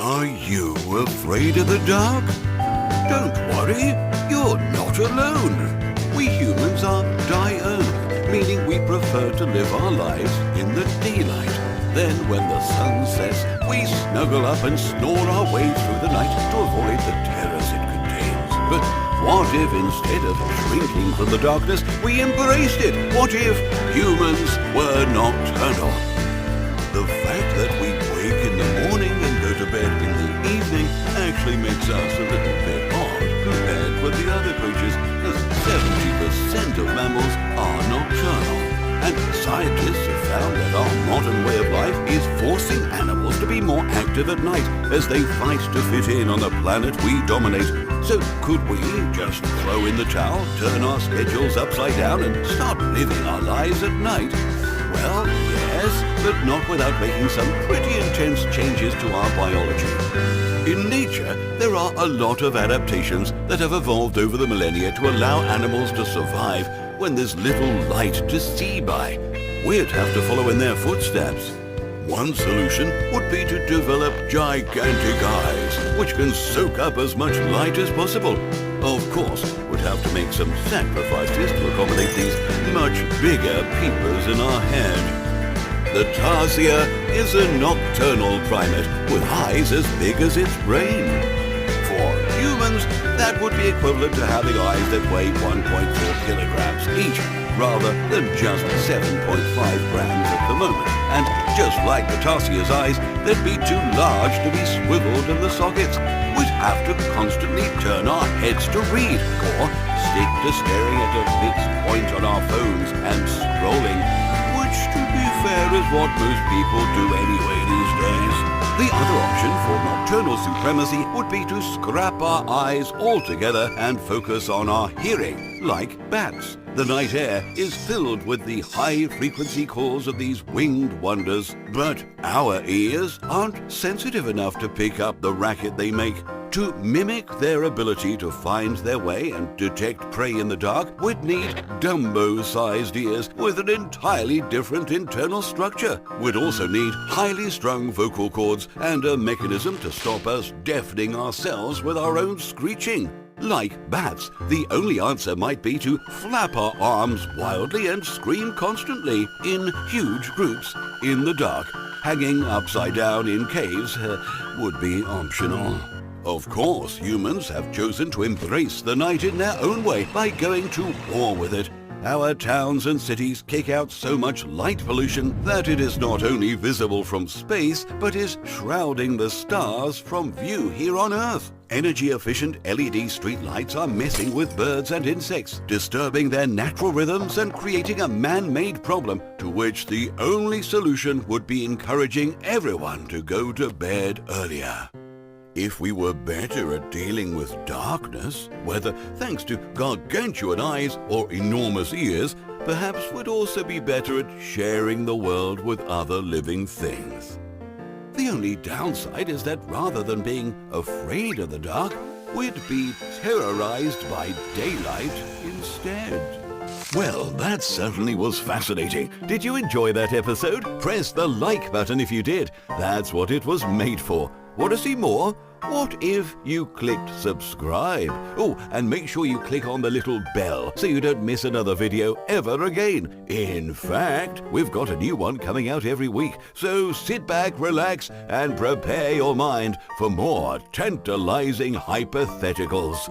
Are you afraid of the dark? Don't worry, you're not alone. We humans are diurnal, meaning we prefer to live our lives in the daylight. Then when the sun sets, we snuggle up and snore our way through the night to avoid the terrors it contains. But what if instead of shrinking from the darkness, we embraced it? What if humans were nocturnal? The fact that we wake in the morning and go to bed in the evening actually makes us a little bit odd compared with the other creatures, as 70% of mammals are nocturnal. And scientists have found that our modern way of life is forcing animals to be more active at night as they fight to fit in on the planet we dominate. So could we just throw in the towel, turn our schedules upside down and start living our lives at night? Well, yes, but not without making some pretty intense changes to our biology. In nature, there are a lot of adaptations that have evolved over the millennia to allow animals to survive when there's little light to see by. We'd have to follow in their footsteps. One solution would be to develop gigantic eyes, which can soak up as much light as possible. Of course, we'd have to make some sacrifices to accommodate these much bigger peepers in our head. The tarsier is a nocturnal primate with eyes as big as its brain. For humans, that would be equivalent to having eyes that weigh 1.4 kilograms each, rather than just 7.5 grams at the moment. And just like the tarsier's eyes, they'd be too large to be swiveled in the sockets. We'd have to constantly turn our heads to read, or stick to staring at a fixed point on our phones and scrolling, which, to be fair, is what most people do anyway these days. The other option for nocturnal supremacy would be to scrap our eyes altogether and focus on our hearing, like bats. The night air is filled with the high-frequency calls of these winged wonders, but our ears aren't sensitive enough to pick up the racket they make. To mimic their ability to find their way and detect prey in the dark, we'd need Dumbo-sized ears with an entirely different internal structure. We'd also need highly strung vocal cords and a mechanism to stop us deafening ourselves with our own screeching. Like bats, the only answer might be to flap our arms wildly and scream constantly in huge groups in the dark. Hanging upside down in caves would be optional. Of course, humans have chosen to embrace the night in their own way by going to war with it. Our towns and cities kick out so much light pollution that it is not only visible from space, but is shrouding the stars from view here on Earth. Energy-efficient LED streetlights are messing with birds and insects, disturbing their natural rhythms and creating a man-made problem to which the only solution would be encouraging everyone to go to bed earlier. If we were better at dealing with darkness, whether thanks to gargantuan eyes or enormous ears, perhaps we'd also be better at sharing the world with other living things. The only downside is that rather than being afraid of the dark, we'd be terrorized by daylight instead. Well, that certainly was fascinating. Did you enjoy that episode? Press the like button if you did. That's what it was made for. Want to see more? What if you clicked subscribe? Oh, and make sure you click on the little bell so you don't miss another video ever again. In fact, we've got a new one coming out every week, so sit back, relax, and prepare your mind for more tantalizing hypotheticals.